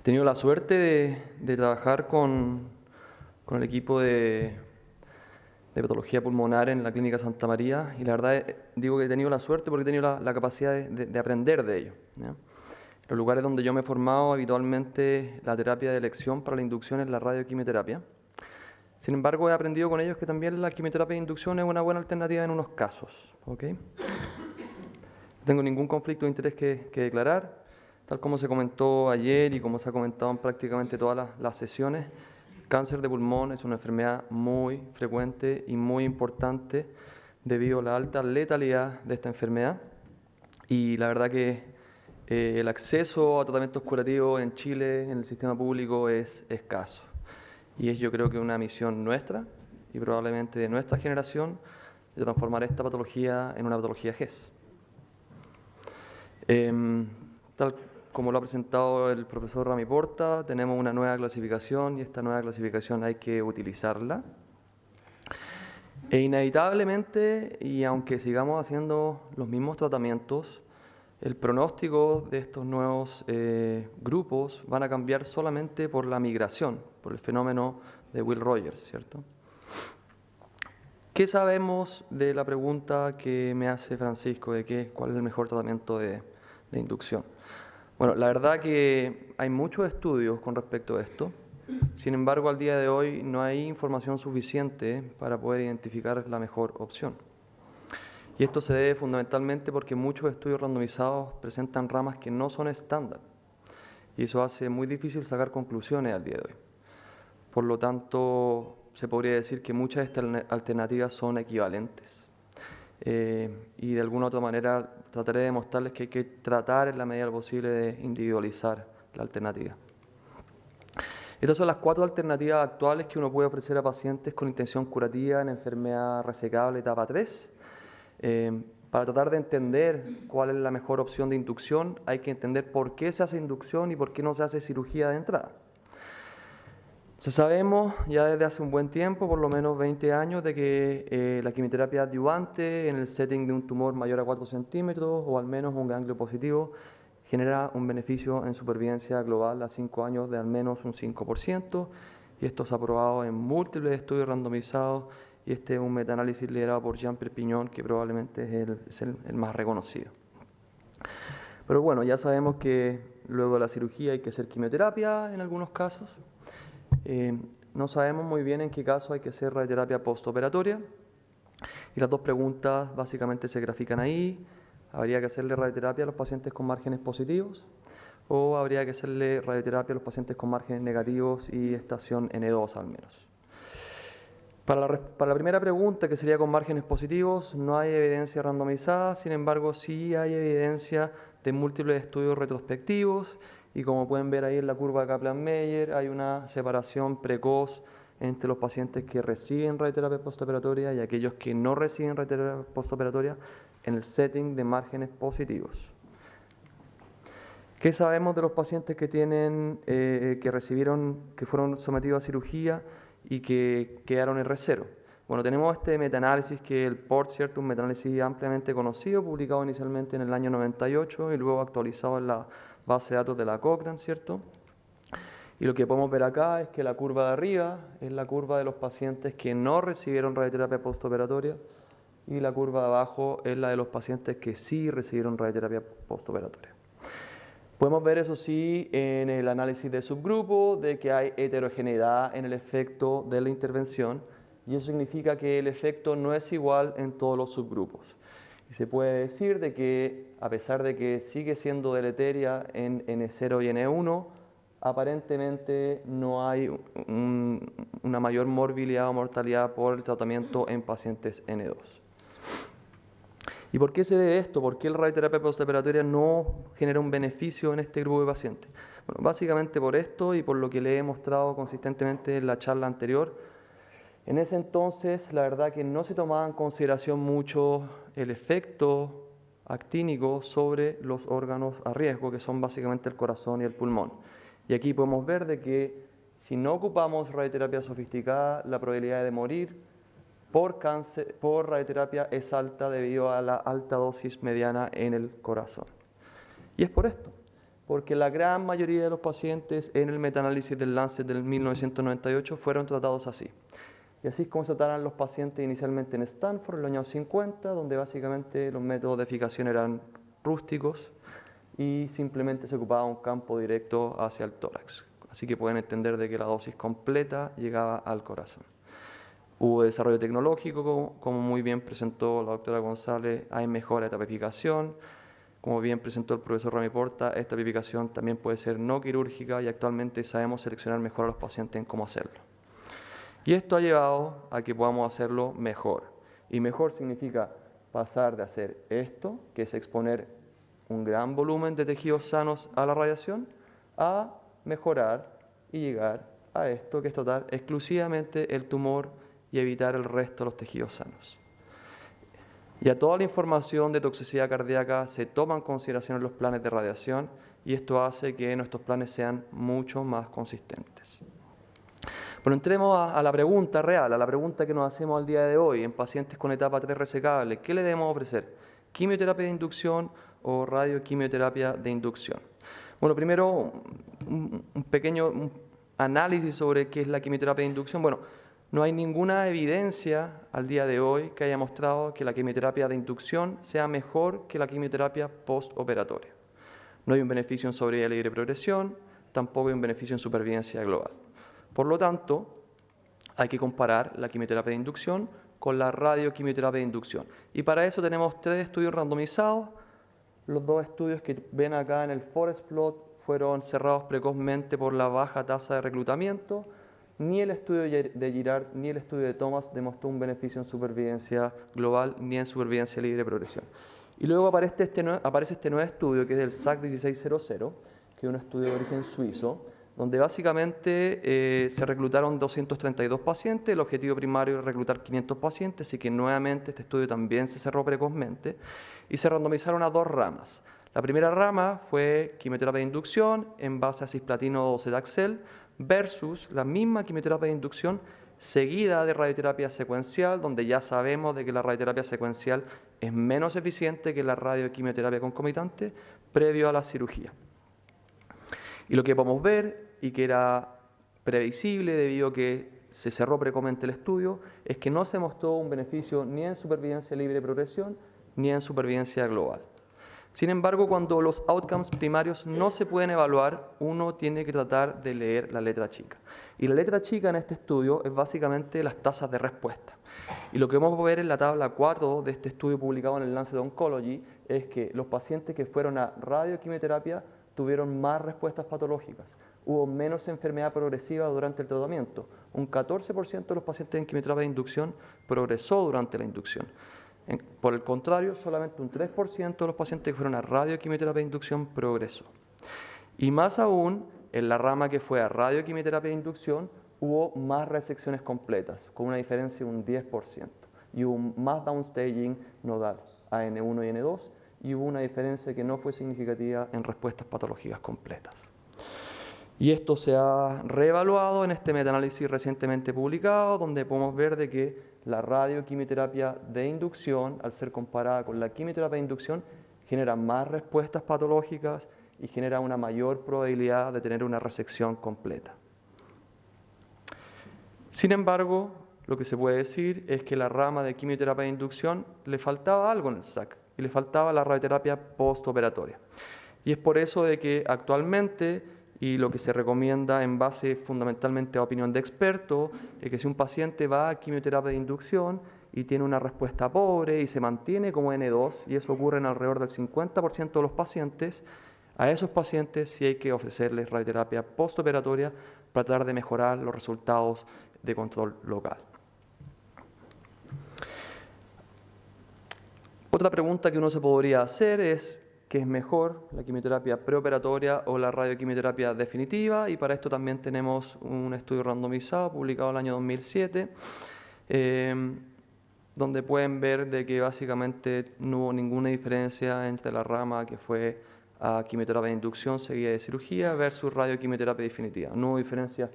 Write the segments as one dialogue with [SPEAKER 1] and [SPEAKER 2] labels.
[SPEAKER 1] He tenido la suerte de trabajar con el equipo de patología pulmonar en la Clínica Santa María, y la verdad digo que he tenido la suerte porque he tenido la capacidad de aprender de ello, ¿ya? En los lugares donde yo me he formado, habitualmente la terapia de elección para la inducción es la radioquimioterapia. Sin embargo, he aprendido con ellos que también la quimioterapia de inducción es una buena alternativa en unos casos, ¿ok? No tengo ningún conflicto de interés que declarar. Tal como se comentó ayer y como se ha comentado en prácticamente todas las sesiones, el cáncer de pulmón es una enfermedad muy frecuente y muy importante debido a la alta letalidad de esta enfermedad. Y la verdad que el acceso a tratamientos curativos en Chile, en el sistema público, es escaso. Y es, yo creo, que una misión nuestra y probablemente de nuestra generación de transformar esta patología en una patología GES. Tal como lo ha presentado el profesor Rami Porta, tenemos una nueva clasificación y esta nueva clasificación hay que utilizarla. E inevitablemente, y aunque sigamos haciendo los mismos tratamientos, el pronóstico de estos nuevos grupos van a cambiar solamente por la migración, por el fenómeno de Will Rogers, ¿cierto? ¿Qué sabemos de la pregunta que me hace Francisco de cuál es el mejor tratamiento de inducción? Bueno, la verdad que hay muchos estudios con respecto a esto. Sin embargo, al día de hoy no hay información suficiente para poder identificar la mejor opción. Y esto se debe fundamentalmente porque muchos estudios randomizados presentan ramas que no son estándar. Y eso hace muy difícil sacar conclusiones al día de hoy. Por lo tanto, se podría decir que muchas de estas alternativas son equivalentes. Y de alguna u otra manera trataré de demostrarles que hay que tratar en la medida posible de individualizar la alternativa. Estas son las 4 alternativas actuales que uno puede ofrecer a pacientes con intención curativa en enfermedad resecable etapa 3. Para tratar de entender cuál es la mejor opción de inducción, hay que entender por qué se hace inducción y por qué no se hace cirugía de entrada. Entonces, sabemos ya desde hace un buen tiempo, por lo menos 20 años, de que la quimioterapia adyuvante en el setting de un tumor mayor a 4 centímetros o al menos un ganglio positivo genera un beneficio en supervivencia global a 5 años de al menos un 5%, y esto se ha probado en múltiples estudios randomizados, y este es un metaanálisis liderado por Jean Perpignon, que probablemente es el más reconocido. Pero bueno, ya sabemos que luego de la cirugía hay que hacer quimioterapia en algunos casos. No sabemos muy bien en qué caso hay que hacer radioterapia postoperatoria, y las dos preguntas básicamente se grafican ahí. ¿Habría que hacerle radioterapia a los pacientes con márgenes positivos o habría que hacerle radioterapia a los pacientes con márgenes negativos y estación N2 al menos? Para la primera pregunta, que sería con márgenes positivos, no hay evidencia randomizada. Sin embargo, sí hay evidencia de múltiples estudios retrospectivos, y como pueden ver ahí en la curva de Kaplan-Meier, hay una separación precoz entre los pacientes que reciben radioterapia postoperatoria y aquellos que no reciben radioterapia postoperatoria en el setting de márgenes positivos. ¿Qué sabemos de los pacientes que fueron sometidos a cirugía y que quedaron R0? Bueno, tenemos este metaanálisis que es el PORT, ¿cierto? Un metaanálisis ampliamente conocido, publicado inicialmente en el año 98 y luego actualizado en la base de datos de la Cochrane, ¿cierto? Y lo que podemos ver acá es que la curva de arriba es la curva de los pacientes que no recibieron radioterapia postoperatoria, y la curva de abajo es la de los pacientes que sí recibieron radioterapia postoperatoria. Podemos ver, eso sí, en el análisis de subgrupo, de que hay heterogeneidad en el efecto de la intervención, y eso significa que el efecto no es igual en todos los subgrupos. Y se puede decir de que, a pesar de que sigue siendo deleteria en N0 y N1, aparentemente no hay una mayor morbilidad o mortalidad por el tratamiento en pacientes N2. ¿Y por qué se debe esto? ¿Por qué la radioterapia postoperatoria no genera un beneficio en este grupo de pacientes? Bueno, básicamente por esto y por lo que le he mostrado consistentemente en la charla anterior. En ese entonces, la verdad que no se tomaba en consideración mucho el efecto actínico sobre los órganos a riesgo, que son básicamente el corazón y el pulmón. Y aquí podemos ver de que si no ocupamos radioterapia sofisticada, la probabilidad de morir por radioterapia es alta debido a la alta dosis mediana en el corazón. Y es por esto. porque la gran mayoría de los pacientes en el metaanálisis del Lancet del 1998 fueron tratados así. Y así es como se trataron los pacientes inicialmente en Stanford en los años 50, donde básicamente los métodos de eficacia eran rústicos y simplemente se ocupaba un campo directo hacia el tórax. Así que pueden entender de que la dosis completa llegaba al corazón. Hubo desarrollo tecnológico, como muy bien presentó la doctora González, hay mejora de tapificación. Como bien presentó el profesor Rami Porta, esta tapificación también puede ser no quirúrgica y actualmente sabemos seleccionar mejor a los pacientes en cómo hacerlo. Y esto ha llevado a que podamos hacerlo mejor. Y mejor significa pasar de hacer esto, que es exponer un gran volumen de tejidos sanos a la radiación, a mejorar y llegar a esto, que es tratar exclusivamente el tumor y evitar el resto de los tejidos sanos. Y a toda la información de toxicidad cardíaca se toma en consideración en los planes de radiación y esto hace que nuestros planes sean mucho más consistentes. Bueno, entremos a la pregunta real, a la pregunta que nos hacemos al día de hoy en pacientes con etapa 3 resecable. ¿Qué le debemos ofrecer? ¿Quimioterapia de inducción o radioquimioterapia de inducción? Bueno, primero un pequeño análisis sobre qué es la quimioterapia de inducción. Bueno, no hay ninguna evidencia al día de hoy que haya mostrado que la quimioterapia de inducción sea mejor que la quimioterapia postoperatoria. No hay un beneficio en sobrevida libre de progresión, tampoco hay un beneficio en supervivencia global. Por lo tanto, hay que comparar la quimioterapia de inducción con la radioquimioterapia de inducción. Y para eso tenemos 3 estudios randomizados. Los 2 estudios que ven acá en el forest plot fueron cerrados precozmente por la baja tasa de reclutamiento. Ni el estudio de Girard ni el estudio de Thomas demostró un beneficio en supervivencia global ni en supervivencia libre de progresión. Y luego aparece este nuevo estudio que es el SAC 1600, que es un estudio de origen suizo, donde básicamente se reclutaron 232 pacientes, el objetivo primario es reclutar 500 pacientes, así que nuevamente este estudio también se cerró precozmente, y se randomizaron a 2 ramas. La primera rama fue quimioterapia de inducción en base a cisplatino o docetaxel, versus la misma quimioterapia de inducción seguida de radioterapia secuencial, donde ya sabemos de que la radioterapia secuencial es menos eficiente que la radioquimioterapia concomitante previo a la cirugía. Y lo que podemos ver, y que era previsible debido a que se cerró precozmente el estudio, es que no se mostró un beneficio ni en supervivencia libre de progresión ni en supervivencia global. Sin embargo, cuando los outcomes primarios no se pueden evaluar, uno tiene que tratar de leer la letra chica. Y la letra chica en este estudio es básicamente las tasas de respuesta. Y lo que vamos a ver en la tabla 4 de este estudio publicado en el Lancet Oncology es que los pacientes que fueron a radioquimioterapia tuvieron más respuestas patológicas. Hubo menos enfermedad progresiva durante el tratamiento. Un 14% de los pacientes en quimioterapia de inducción progresó durante la inducción. Por el contrario, solamente un 3% de los pacientes que fueron a radioquimioterapia de inducción progresó. Y más aún, en la rama que fue a radioquimioterapia de inducción, hubo más resecciones completas, con una diferencia de un 10%. Y hubo más downstaging nodal, a N1 y N2, y hubo una diferencia que no fue significativa en respuestas patológicas completas. Y esto se ha reevaluado en este metaanálisis recientemente publicado, donde podemos ver de que la radioquimioterapia de inducción, al ser comparada con la quimioterapia de inducción, genera más respuestas patológicas y genera una mayor probabilidad de tener una resección completa. Sin embargo, lo que se puede decir es que la rama de quimioterapia de inducción le faltaba algo en el SAC, y le faltaba la radioterapia postoperatoria. Y es por eso de que actualmente, y lo que se recomienda en base fundamentalmente a opinión de expertos, es que si un paciente va a quimioterapia de inducción y tiene una respuesta pobre y se mantiene como N2, y eso ocurre en alrededor del 50% de los pacientes, a esos pacientes sí hay que ofrecerles radioterapia postoperatoria para tratar de mejorar los resultados de control local. Otra pregunta que uno se podría hacer es ¿qué es mejor, la quimioterapia preoperatoria o la radioquimioterapia definitiva? Y para esto también tenemos un estudio randomizado publicado en el año 2007, donde pueden ver de que básicamente no hubo ninguna diferencia entre la rama que fue a quimioterapia de inducción seguida de cirugía versus radioquimioterapia definitiva. No hubo diferencia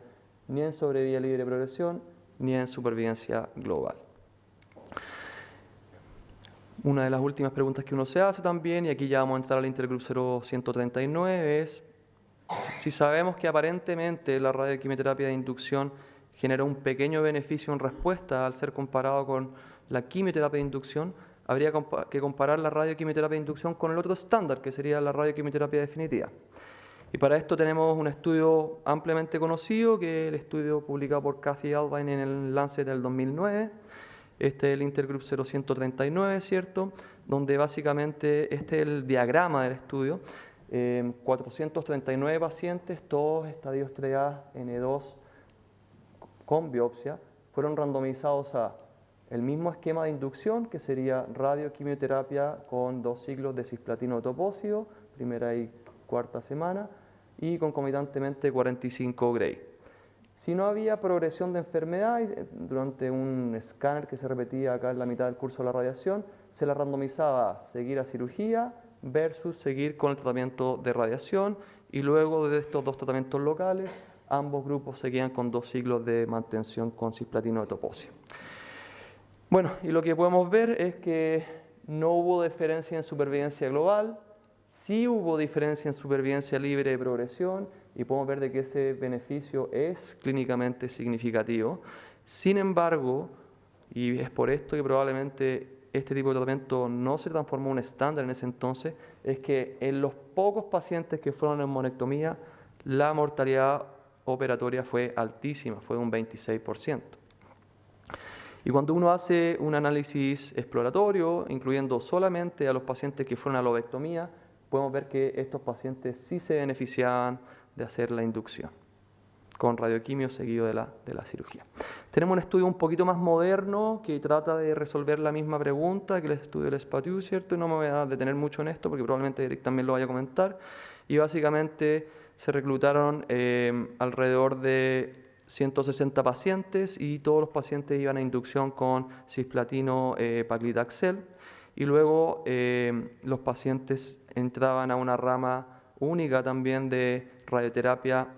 [SPEAKER 1] ni en sobrevida libre de progresión ni en supervivencia global. Una de las últimas preguntas que uno se hace también, y aquí ya vamos a entrar al Intergroup 0139, es si sabemos que aparentemente la radioquimioterapia de inducción genera un pequeño beneficio en respuesta al ser comparado con la quimioterapia de inducción, habría que comparar la radioquimioterapia de inducción con el otro estándar, que sería la radioquimioterapia definitiva. Y para esto tenemos un estudio ampliamente conocido, que es el estudio publicado por Kathy Albine en el Lancet del 2009. Este es el Intergroup 0139, ¿cierto? Donde básicamente este es el diagrama del estudio. 439 pacientes, todos estadios 3A, N2, con biopsia, fueron randomizados a el mismo esquema de inducción, que sería radioquimioterapia con 2 ciclos de cisplatino topósido, primera y cuarta semana, y concomitantemente 45 Gray. Si no había progresión de enfermedad, durante un escáner que se repetía acá en la mitad del curso de la radiación, se la randomizaba a seguir a cirugía versus seguir con el tratamiento de radiación, y luego de estos 2 tratamientos locales, ambos grupos seguían con 2 ciclos de mantención con cisplatino de topósido. Bueno, y lo que podemos ver es que no hubo diferencia en supervivencia global, sí hubo diferencia en supervivencia libre de progresión, y podemos ver de que ese beneficio es clínicamente significativo. Sin embargo, y es por esto que probablemente este tipo de tratamiento no se transformó en un estándar en ese entonces, es que en los pocos pacientes que fueron en neumonectomía, la mortalidad operatoria fue altísima, fue de un 26%. Y cuando uno hace un análisis exploratorio, incluyendo solamente a los pacientes que fueron a lobectomía, podemos ver que estos pacientes sí se beneficiaban de hacer la inducción con radioquimio seguido de la cirugía. Tenemos un estudio un poquito más moderno que trata de resolver la misma pregunta que el estudio del SPATU, ¿cierto? No me voy a detener mucho en esto porque probablemente Eric también lo vaya a comentar. Y básicamente se reclutaron alrededor de 160 pacientes, y todos los pacientes iban a inducción con cisplatino paclitaxel, y luego los pacientes entraban a una rama única también de radioterapia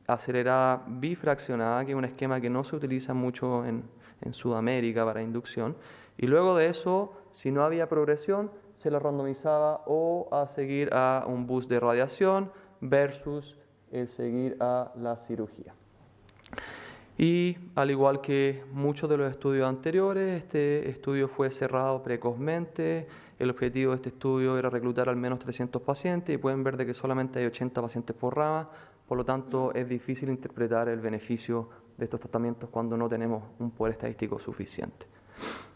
[SPEAKER 1] acelerada bifraccionada, que es un esquema que no se utiliza mucho en Sudamérica para inducción, y luego de eso, si no había progresión, se la randomizaba o a seguir a un bus de radiación versus el seguir a la cirugía. Y al igual que muchos de los estudios anteriores, este estudio fue cerrado precozmente. El objetivo de este estudio era reclutar al menos 300 pacientes, y pueden ver de que solamente hay 80 pacientes por rama, por lo tanto es difícil interpretar el beneficio de estos tratamientos cuando no tenemos un poder estadístico suficiente.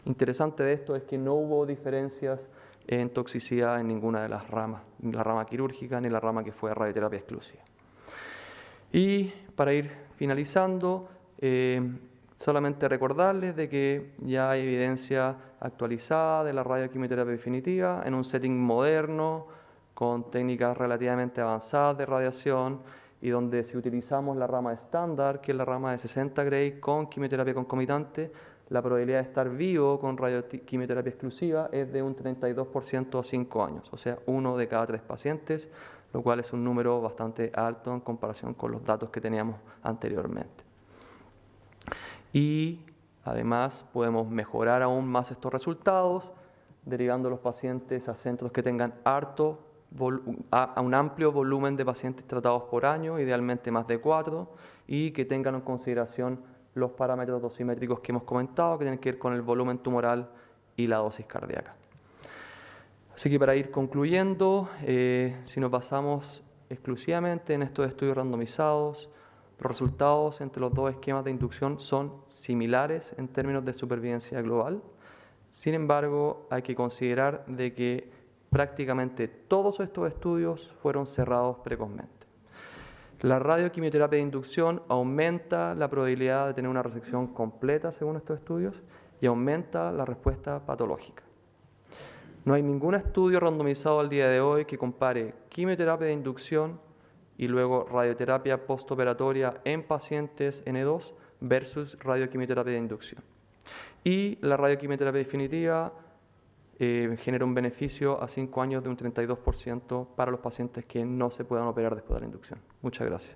[SPEAKER 1] Interesante de esto es que no hubo diferencias en toxicidad en ninguna de las ramas, ni la rama quirúrgica ni la rama que fue radioterapia exclusiva. Y para ir finalizando, solamente recordarles de que ya hay evidencia actualizada de la radioquimioterapia definitiva en un setting moderno, con técnicas relativamente avanzadas de radiación, y donde si utilizamos la rama estándar, que es la rama de 60 Gray con quimioterapia concomitante, la probabilidad de estar vivo con radioquimioterapia exclusiva es de un 32% a 5 años, o sea, 1 de cada 3 pacientes, lo cual es un número bastante alto en comparación con los datos que teníamos anteriormente. Y además podemos mejorar aún más estos resultados, derivando a los pacientes a centros que tengan a un amplio volumen de pacientes tratados por año, idealmente más de 4, y que tengan en consideración los parámetros dosimétricos que hemos comentado, que tienen que ver con el volumen tumoral y la dosis cardíaca. Así que para ir concluyendo, si nos basamos exclusivamente en estos estudios randomizados, los resultados entre los 2 esquemas de inducción son similares en términos de supervivencia global. Sin embargo, hay que considerar de que prácticamente todos estos estudios fueron cerrados precozmente. La radioquimioterapia de inducción aumenta la probabilidad de tener una resección completa según estos estudios, y aumenta la respuesta patológica. No hay ningún estudio randomizado al día de hoy que compare quimioterapia de inducción y luego radioterapia postoperatoria en pacientes N2 versus radioquimioterapia de inducción. Y la radioquimioterapia definitiva genera un beneficio a 5 años de un 32% para los pacientes que no se puedan operar después de la inducción. Muchas gracias.